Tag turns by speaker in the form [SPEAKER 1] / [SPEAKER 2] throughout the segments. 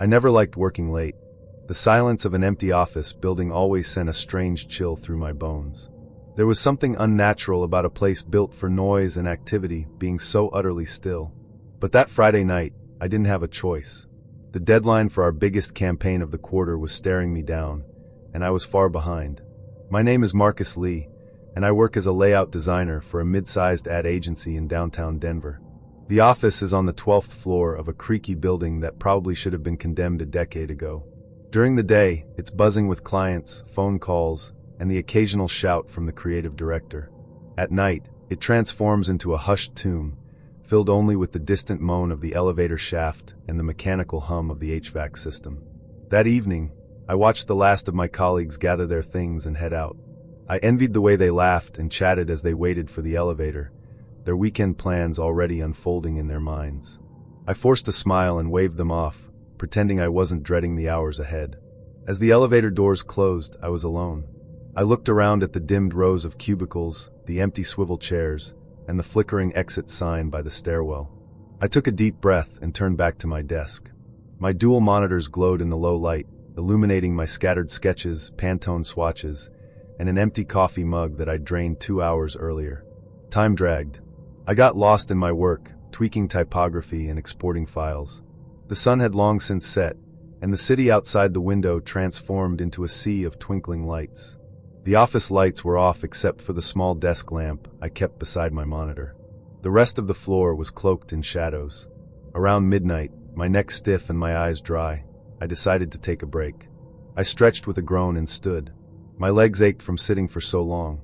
[SPEAKER 1] I never liked working late. The silence of an empty office building always sent a strange chill through my bones. There was something unnatural about a place built for noise and activity being so utterly still. But that Friday night, I didn't have a choice. The deadline for our biggest campaign of the quarter was staring me down, and I was far behind. My name is Marcus Lee, and I work as a layout designer for a mid-sized ad agency in downtown Denver. The office is on the 12th floor of a creaky building that probably should have been condemned a decade ago. During the day, it's buzzing with clients, phone calls, and the occasional shout from the creative director. At night, it transforms into a hushed tomb, filled only with the distant moan of the elevator shaft and the mechanical hum of the HVAC system. That evening, I watched the last of my colleagues gather their things and head out. I envied the way they laughed and chatted as they waited for the elevator, their weekend plans already unfolding in their minds. I forced a smile and waved them off, pretending I wasn't dreading the hours ahead. As the elevator doors closed, I was alone. I looked around at the dimmed rows of cubicles, the empty swivel chairs, and the flickering exit sign by the stairwell. I took a deep breath and turned back to my desk. My dual monitors glowed in the low light, illuminating my scattered sketches, Pantone swatches, and an empty coffee mug that I'd drained 2 hours earlier. Time dragged. I got lost in my work, tweaking typography and exporting files. The sun had long since set, and the city outside the window transformed into a sea of twinkling lights. The office lights were off except for the small desk lamp I kept beside my monitor. The rest of the floor was cloaked in shadows. Around midnight, my neck stiff and my eyes dry, I decided to take a break. I stretched with a groan and stood. My legs ached from sitting for so long.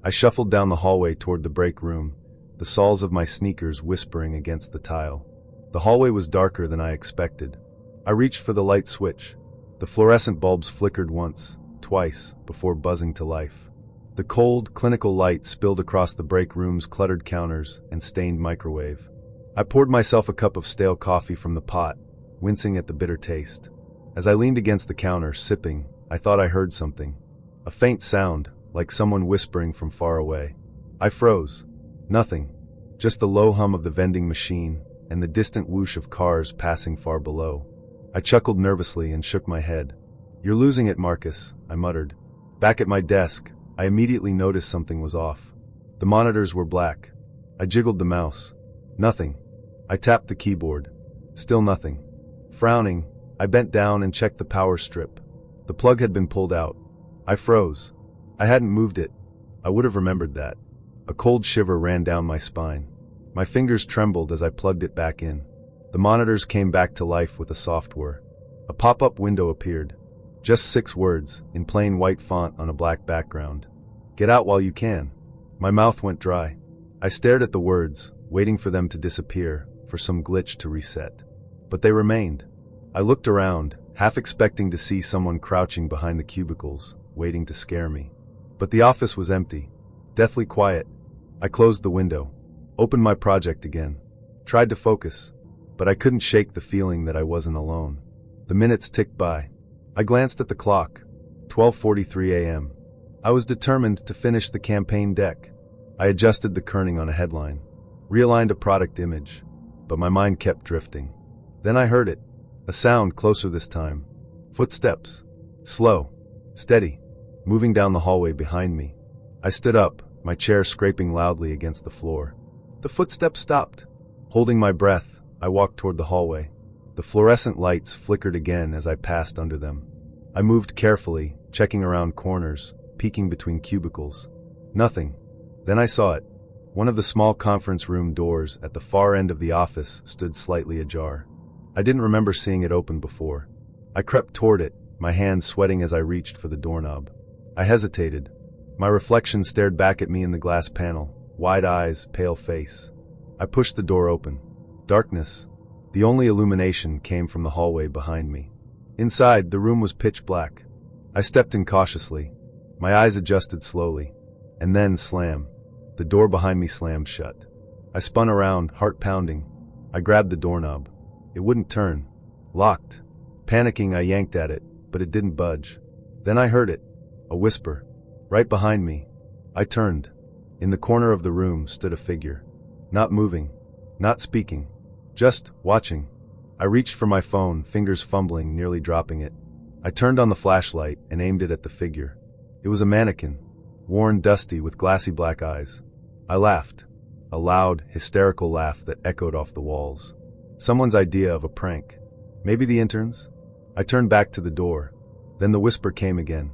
[SPEAKER 1] I shuffled down the hallway toward the break room, the soles of my sneakers whispering against the tile. The hallway was darker than I expected. I reached for the light switch. The fluorescent bulbs flickered once, twice, before buzzing to life. The cold, clinical light spilled across the break room's cluttered counters and stained microwave. I poured myself a cup of stale coffee from the pot, wincing at the bitter taste. As I leaned against the counter, sipping, I thought I heard something. A faint sound, like someone whispering from far away. I froze. Nothing. Just the low hum of the vending machine and the distant whoosh of cars passing far below. I chuckled nervously and shook my head. "You're losing it, Marcus," I muttered. Back at my desk, I immediately noticed something was off. The monitors were black. I jiggled the mouse. Nothing. I tapped the keyboard. Still nothing. Frowning, I bent down and checked the power strip. The plug had been pulled out. I froze. I hadn't moved it. I would have remembered that. A cold shiver ran down my spine. My fingers trembled as I plugged it back in. The monitors came back to life with a soft whir. A pop-up window appeared. Just 6 words, in plain white font on a black background. "Get out while you can." My mouth went dry. I stared at the words, waiting for them to disappear, for some glitch to reset. But they remained. I looked around, half expecting to see someone crouching behind the cubicles, waiting to scare me. But the office was empty, deathly quiet. I closed the window, opened my project again, tried to focus, but I couldn't shake the feeling that I wasn't alone. The minutes ticked by. I glanced at the clock. 12:43 a.m. I was determined to finish the campaign deck. I adjusted the kerning on a headline, realigned a product image, but my mind kept drifting. Then I heard it, a sound closer this time. Footsteps. Slow. Steady. Moving down the hallway behind me. I stood up, my chair scraping loudly against the floor. The footsteps stopped. Holding my breath, I walked toward the hallway. The fluorescent lights flickered again as I passed under them. I moved carefully, checking around corners, peeking between cubicles. Nothing. Then I saw it. One of the small conference room doors at the far end of the office stood slightly ajar. I didn't remember seeing it open before. I crept toward it, my hands sweating as I reached for the doorknob. I hesitated. My reflection stared back at me in the glass panel, wide eyes, pale face. I pushed the door open. Darkness. The only illumination came from the hallway behind me. Inside, the room was pitch black. I stepped in cautiously. My eyes adjusted slowly. And then, slam. The door behind me slammed shut. I spun around, heart pounding. I grabbed the doorknob. It wouldn't turn. Locked. Panicking, I yanked at it, but it didn't budge. Then I heard it. A whisper. Right behind me. I turned. In the corner of the room stood a figure. Not moving. Not speaking. Just watching. I reached for my phone, fingers fumbling, nearly dropping it. I turned on the flashlight and aimed it at the figure. It was a mannequin, worn, dusty, with glassy black eyes. I laughed, a loud, hysterical laugh that echoed off the walls. Someone's idea of a prank. Maybe the intern's? I turned back to the door. Then the whisper came again.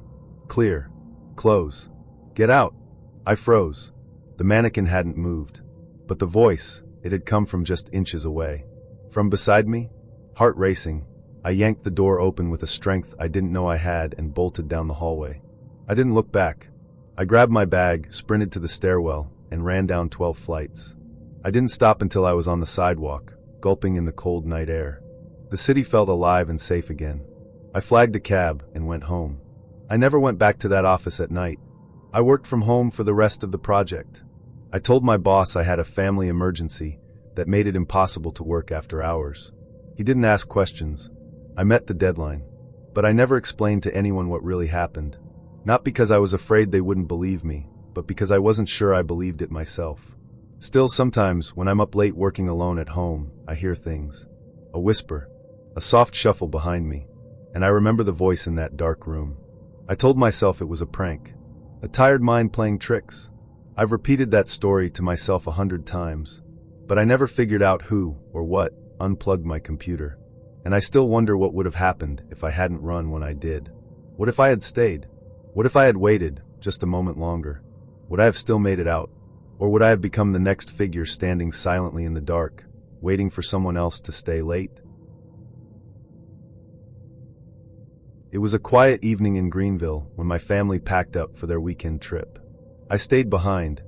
[SPEAKER 1] Clear. Close. Get out. I froze. The mannequin hadn't moved. But the voice, it had come from just inches away. From beside me, heart racing, I yanked the door open with a strength I didn't know I had and bolted down the hallway. I didn't look back. I grabbed my bag, sprinted to the stairwell, and ran down 12 flights. I didn't stop until I was on the sidewalk, gulping in the cold night air. The city felt alive and safe again. I flagged a cab and went home. I never went back to that office at night. I worked from home for the rest of the project. I told my boss I had a family emergency that made it impossible to work after hours. He didn't ask questions. I met the deadline. But I never explained to anyone what really happened. Not because I was afraid they wouldn't believe me, but because I wasn't sure I believed it myself. Still, sometimes, when I'm up late working alone at home, I hear things. A whisper, a soft shuffle behind me, and I remember the voice in that dark room. I told myself it was a prank, a tired mind playing tricks. I've repeated that story to myself 100 times, but I never figured out who, or what, unplugged my computer. And I still wonder what would have happened if I hadn't run when I did. What if I had stayed? What if I had waited just a moment longer? Would I have still made it out? Or would I have become the next figure standing silently in the dark, waiting for someone else to stay late? It was a quiet evening in Greenville when my family packed up for their weekend trip. I stayed behind.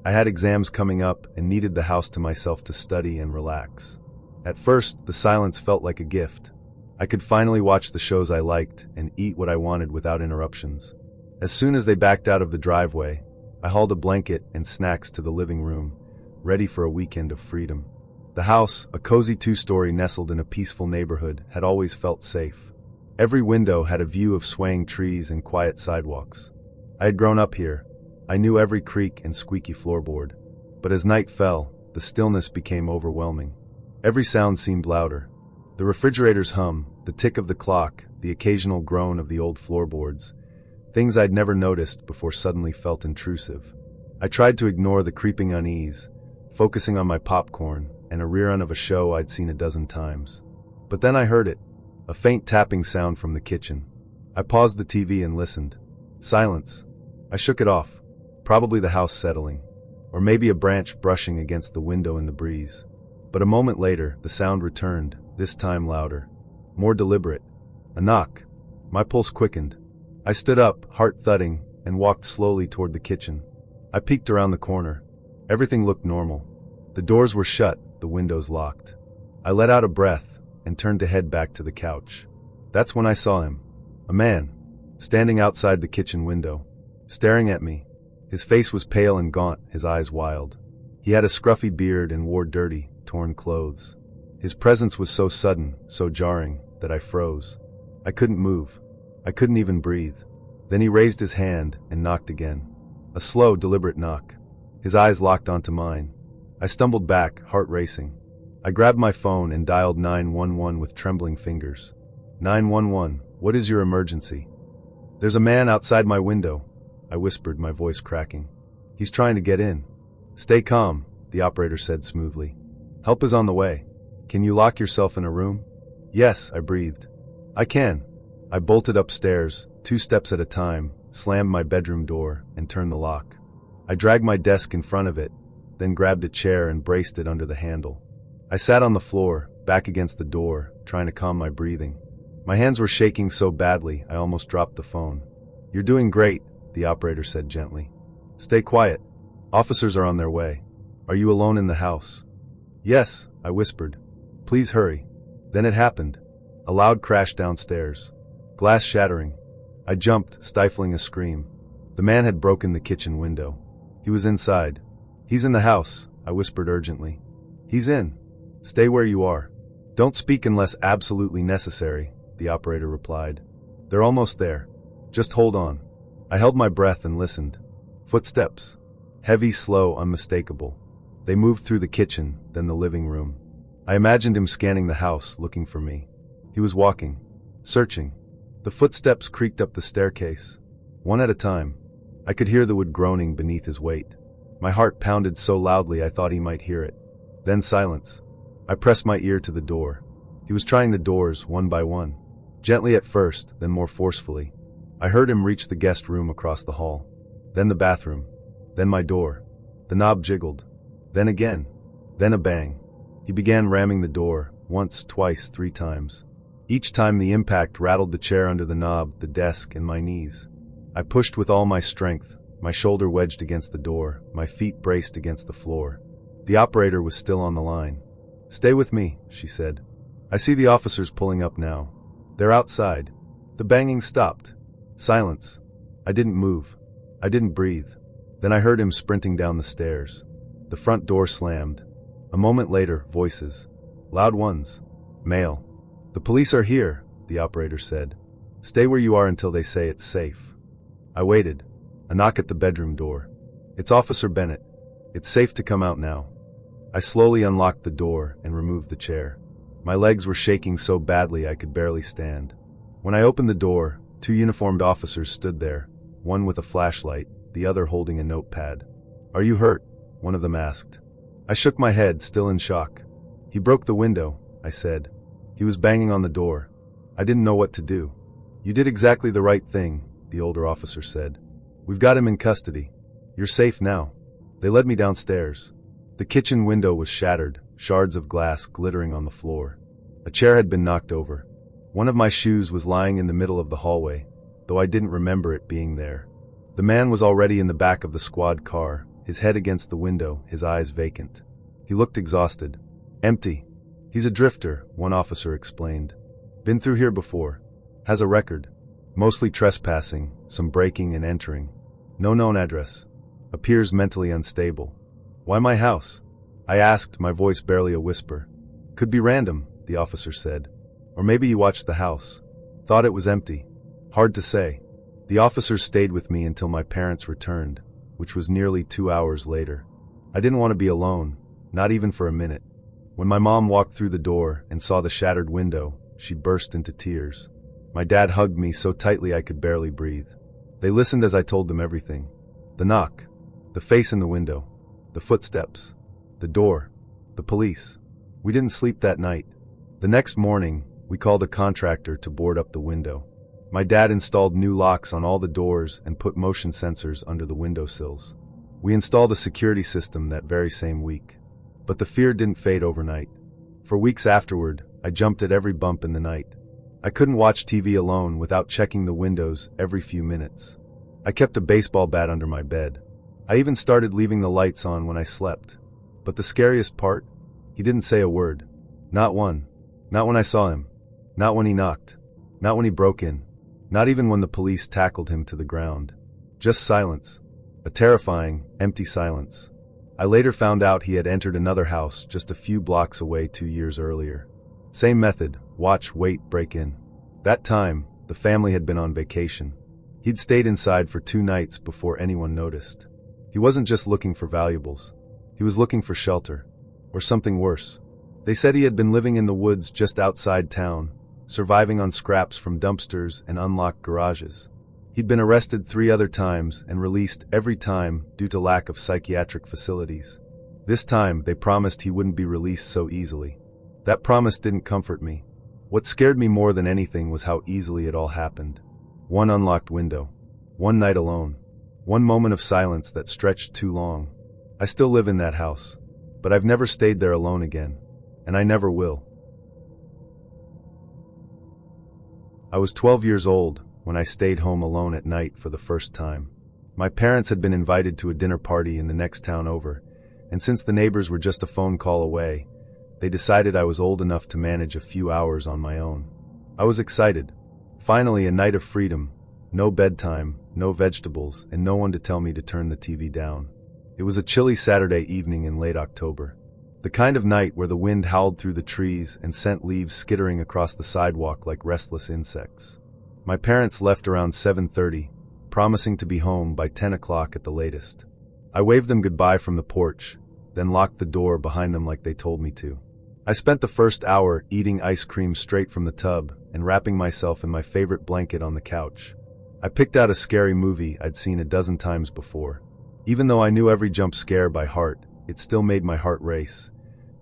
[SPEAKER 1] I had exams coming up and needed the house to myself to study and relax. At first, the silence felt like a gift. I could finally watch the shows I liked and eat what I wanted without interruptions. As soon as they backed out of the driveway, I hauled a blanket and snacks to the living room, ready for a weekend of freedom. The house, a cozy 2-story nestled in a peaceful neighborhood, had always felt safe. Every window had a view of swaying trees and quiet sidewalks. I had grown up here. I knew every creak and squeaky floorboard. But as night fell, the stillness became overwhelming. Every sound seemed louder. The refrigerator's hum, the tick of the clock, the occasional groan of the old floorboards. Things I'd never noticed before suddenly felt intrusive. I tried to ignore the creeping unease, focusing on my popcorn and a rerun of a show I'd seen a dozen times. But then I heard it. A faint tapping sound from the kitchen. I paused the TV and listened. Silence. I shook it off. Probably the house settling. Or maybe a branch brushing against the window in the breeze. But a moment later, the sound returned, this time louder. More deliberate. A knock. My pulse quickened. I stood up, heart thudding, and walked slowly toward the kitchen. I peeked around the corner. Everything looked normal. The doors were shut, the windows locked. I let out a breath and turned to head back to the couch. That's when I saw him. A man, standing outside the kitchen window, staring at me. His face was pale and gaunt, his eyes wild. He had a scruffy beard and wore dirty, torn clothes. His presence was so sudden, so jarring, that I froze. I couldn't move. I couldn't even breathe. Then he raised his hand and knocked again. A slow, deliberate knock. His eyes locked onto mine. I stumbled back, heart racing. I grabbed my phone and dialed 911 with trembling fingers. 911, what is your emergency? There's a man outside my window, I whispered, my voice cracking. He's trying to get in. Stay calm, the operator said smoothly. Help is on the way. Can you lock yourself in a room? Yes, I breathed. I can. I bolted upstairs, 2 steps at a time, slammed my bedroom door, and turned the lock. I dragged my desk in front of it, then grabbed a chair and braced it under the handle. I sat on the floor, back against the door, trying to calm my breathing. My hands were shaking so badly I almost dropped the phone. You're doing great, the operator said gently. Stay quiet. Officers are on their way. Are you alone in the house? Yes, I whispered. Please hurry. Then it happened. A loud crash downstairs. Glass shattering. I jumped, stifling a scream. The man had broken the kitchen window. He was inside. He's in the house, I whispered urgently. He's in. Stay where you are. Don't speak unless absolutely necessary, the operator replied. They're almost there. Just hold on. I held my breath and listened. Footsteps. Heavy, slow, unmistakable. They moved through the kitchen, then the living room. I imagined him scanning the house, looking for me. He was walking, searching. The footsteps creaked up the staircase, one at a time. I could hear the wood groaning beneath his weight. My heart pounded so loudly I thought he might hear it. Then silence. I pressed my ear to the door. He was trying the doors one by one. Gently at first, then more forcefully. I heard him reach the guest room across the hall. Then the bathroom. Then my door. The knob jiggled. Then again. Then a bang. He began ramming the door, once, twice, 3 times. Each time the impact rattled the chair under the knob, the desk, and my knees. I pushed with all my strength, my shoulder wedged against the door, my feet braced against the floor. The operator was still on the line. "Stay with me," she said. "I see the officers pulling up now. They're outside." The banging stopped. Silence. I didn't move. I didn't breathe. Then I heard him sprinting down the stairs. The front door slammed. A moment later, voices. Loud ones. Male. "The police are here," the operator said. "Stay where you are until they say it's safe." I waited. A knock at the bedroom door. "It's Officer Bennett. It's safe to come out now." I slowly unlocked the door and removed the chair. My legs were shaking so badly I could barely stand. When I opened the door, 2 uniformed officers stood there, one with a flashlight, the other holding a notepad. "Are you hurt?" one of them asked. I shook my head, still in shock. "He broke the window," I said. "He was banging on the door. I didn't know what to do." "You did exactly the right thing," the older officer said. "We've got him in custody. You're safe now." They led me downstairs. The kitchen window was shattered, shards of glass glittering on the floor. A chair had been knocked over. One of my shoes was lying in the middle of the hallway, though I didn't remember it being there. The man was already in the back of the squad car, his head against the window, his eyes vacant. He looked exhausted. "Empty. He's a drifter," one officer explained. "Been through here before. Has a record. Mostly trespassing, some breaking and entering. No known address. Appears mentally unstable." "Why my house?" I asked, my voice barely a whisper. "Could be random," the officer said. "Or maybe you watched the house. Thought it was empty. Hard to say." The officers stayed with me until my parents returned, which was nearly 2 hours later. I didn't want to be alone, not even for a minute. When my mom walked through the door and saw the shattered window, she burst into tears. My dad hugged me so tightly I could barely breathe. They listened as I told them everything. The knock, the face in the window, the footsteps, the door, the police. We didn't sleep that night. The next morning, we called a contractor to board up the window. My dad installed new locks on all the doors and put motion sensors under the windowsills. We installed a security system that very same week. But the fear didn't fade overnight. For weeks afterward, I jumped at every bump in the night. I couldn't watch TV alone without checking the windows every few minutes. I kept a baseball bat under my bed. I even started leaving the lights on when I slept. But the scariest part? He didn't say a word. Not one. Not when I saw him. Not when he knocked. Not when he broke in. Not even when the police tackled him to the ground. Just silence. A terrifying, empty silence. I later found out he had entered another house just a few blocks away 2 years earlier. Same method, watch, wait, break in. That time, the family had been on vacation. He'd stayed inside for 2 nights before anyone noticed. He wasn't just looking for valuables. He was looking for shelter. Or something worse. They said he had been living in the woods just outside town, surviving on scraps from dumpsters and unlocked garages. He'd been arrested 3 other times and released every time due to lack of psychiatric facilities. This time, they promised he wouldn't be released so easily. That promise didn't comfort me. What scared me more than anything was how easily it all happened. One unlocked window. One night alone. One moment of silence that stretched too long. I still live in that house, but I've never stayed there alone again, and I never will. I was 12 years old when I stayed home alone at night for the first time. My parents had been invited to a dinner party in the next town over, and since the neighbors were just a phone call away, they decided I was old enough to manage a few hours on my own. I was excited. Finally, a night of freedom. No bedtime, no vegetables, and no one to tell me to turn the TV down. It was a chilly Saturday evening in late October. The kind of night where the wind howled through the trees and sent leaves skittering across the sidewalk like restless insects. My parents left around 7:30, promising to be home by 10 o'clock at the latest. I waved them goodbye from the porch, then locked the door behind them like they told me to. I spent the first hour eating ice cream straight from the tub and wrapping myself in my favorite blanket on the couch. I picked out a scary movie I'd seen a dozen times before. Even though I knew every jump scare by heart, it still made my heart race.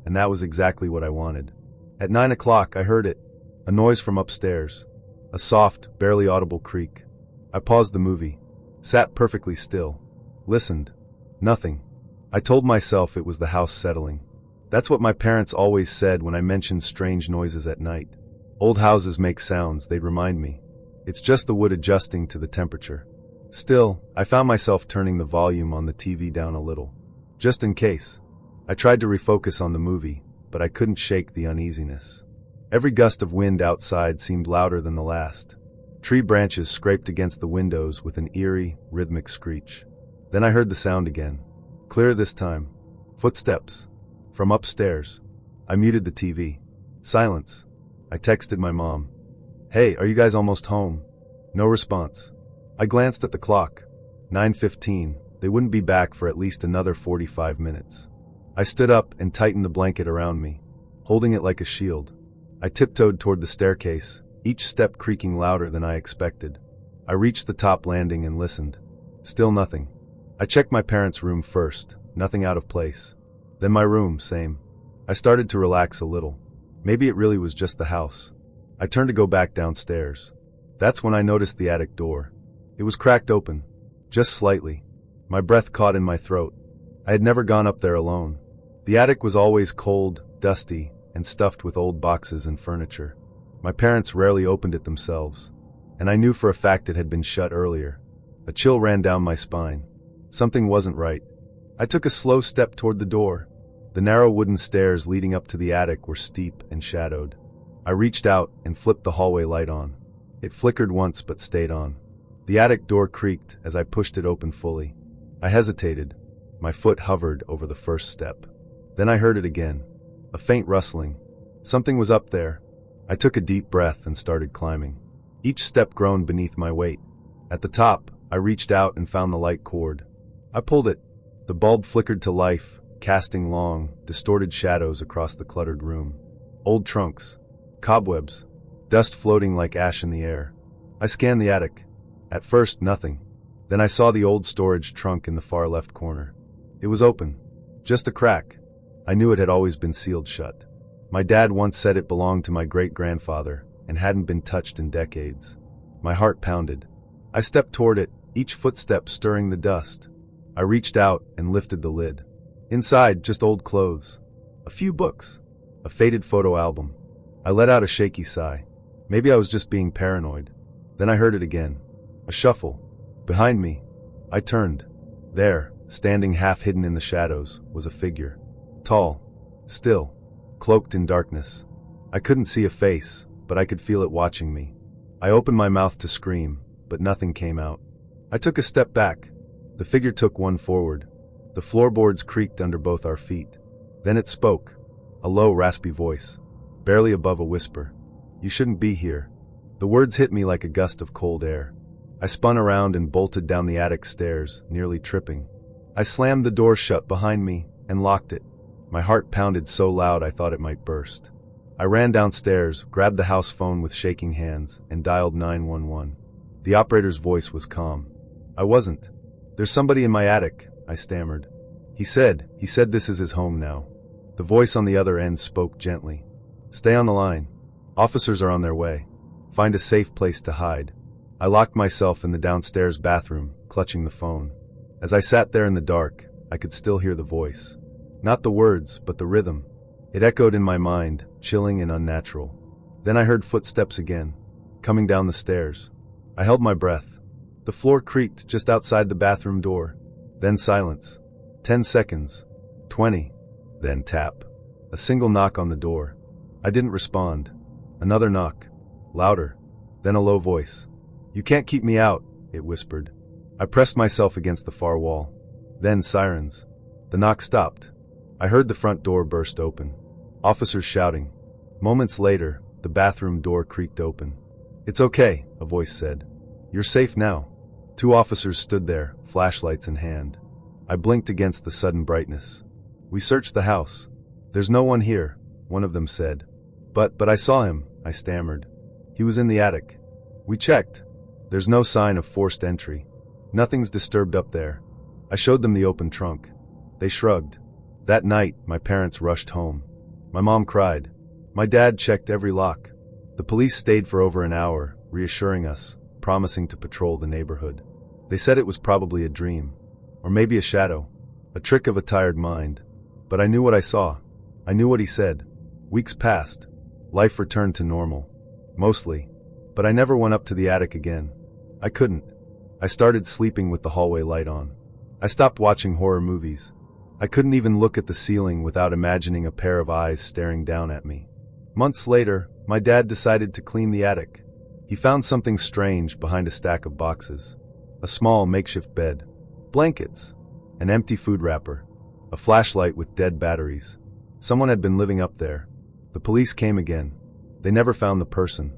[SPEAKER 1] And that was exactly what I wanted. At 9 o'clock, I heard it. A noise from upstairs. A soft, barely audible creak. I paused the movie. Sat perfectly still. Listened. Nothing. I told myself it was the house settling. That's what my parents always said when I mentioned strange noises at night. Old houses make sounds, they'd remind me. It's just the wood adjusting to the temperature. Still, I found myself turning the volume on the TV down a little. Just in case. I tried to refocus on the movie, but I couldn't shake the uneasiness. Every gust of wind outside seemed louder than the last. Tree branches scraped against the windows with an eerie, rhythmic screech. Then I heard the sound again. Clearer this time. Footsteps. From upstairs. I muted the TV. Silence. I texted my mom. "Hey, are you guys almost home?" No response. I glanced at the clock. 9:15. They wouldn't be back for at least another 45 minutes. I stood up and tightened the blanket around me, holding it like a shield. I tiptoed toward the staircase, each step creaking louder than I expected. I reached the top landing and listened. Still nothing. I checked my parents' room first, nothing out of place. Then my room, same. I started to relax a little. Maybe it really was just the house. I turned to go back downstairs. That's when I noticed the attic door. It was cracked open. Just slightly. My breath caught in my throat. I had never gone up there alone. The attic was always cold, dusty, and stuffed with old boxes and furniture. My parents rarely opened it themselves, and I knew for a fact it had been shut earlier. A chill ran down my spine. Something wasn't right. I took a slow step toward the door. The narrow wooden stairs leading up to the attic were steep and shadowed. I reached out and flipped the hallway light on. It flickered once but stayed on. The attic door creaked as I pushed it open fully. I hesitated. My foot hovered over the first step. Then I heard it again. A faint rustling. Something was up there. I took a deep breath and started climbing. Each step groaned beneath my weight. At the top, I reached out and found the light cord. I pulled it. The bulb flickered to life, casting long, distorted shadows across the cluttered room. Old trunks. Cobwebs. Dust floating like ash in the air. I scanned the attic. At first, nothing. Then I saw the old storage trunk in the far left corner. It was open. Just a crack. I knew it had always been sealed shut. My dad once said it belonged to my great-grandfather and hadn't been touched in decades. My heart pounded. I stepped toward it, each footstep stirring the dust. I reached out and lifted the lid. Inside, just old clothes. A few books. A faded photo album. I let out a shaky sigh. Maybe I was just being paranoid. Then I heard it again. A shuffle. Behind me. I turned. There, standing half hidden in the shadows, was a figure. Tall. Still. Cloaked in darkness. I couldn't see a face, but I could feel it watching me. I opened my mouth to scream, but nothing came out. I took a step back. The figure took one forward. The floorboards creaked under both our feet. Then it spoke. A low, raspy voice. Barely above a whisper. "You shouldn't be here." The words hit me like a gust of cold air. I spun around and bolted down the attic stairs, nearly tripping. I slammed the door shut behind me and locked it. My heart pounded so loud I thought it might burst. I ran downstairs, grabbed the house phone with shaking hands, and dialed 911. The operator's voice was calm. I wasn't. "There's somebody in my attic," I stammered. He said this is his home now." The voice on the other end spoke gently. "Stay on the line. Officers are on their way. Find a safe place to hide." I locked myself in the downstairs bathroom, clutching the phone. As I sat there in the dark, I could still hear the voice. Not the words, but the rhythm. It echoed in my mind, chilling and unnatural. Then I heard footsteps again, coming down the stairs. I held my breath. The floor creaked just outside the bathroom door. Then silence. 10 seconds. 20. Then tap. A single knock on the door. I didn't respond. Another knock. Louder. Then a low voice. "You can't keep me out," it whispered. I pressed myself against the far wall. Then sirens. The knock stopped. I heard the front door burst open. Officers shouting. Moments later, the bathroom door creaked open. "It's okay," a voice said. "You're safe now." 2 officers stood there, flashlights in hand. I blinked against the sudden brightness. "We searched the house. There's no one here. one of them said. But I saw him, I stammered. He was in the attic. We checked. There's no sign of forced entry. Nothing's disturbed up there. I showed them the open trunk. They shrugged. That night, my parents rushed home. My mom cried. My dad checked every lock. The police stayed for over an hour, reassuring us, promising to patrol the neighborhood. They said it was probably a dream, or maybe a shadow, a trick of a tired mind. But I knew what I saw. I knew what he said. Weeks passed. Life returned to normal. Mostly. But I never went up to the attic again. I couldn't. I started sleeping with the hallway light on. I stopped watching horror movies. I couldn't even look at the ceiling without imagining a pair of eyes staring down at me. Months later, my dad decided to clean the attic. He found something strange behind a stack of boxes. A small makeshift bed. Blankets. An empty food wrapper. A flashlight with dead batteries. Someone had been living up there. The police came again. They never found the person.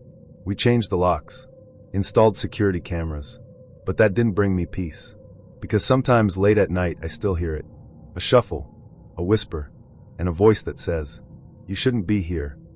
[SPEAKER 1] We changed the locks. Installed security cameras. But that didn't bring me peace. Because sometimes late at night I still hear it. A shuffle. A whisper. And a voice that says, "You shouldn't be here."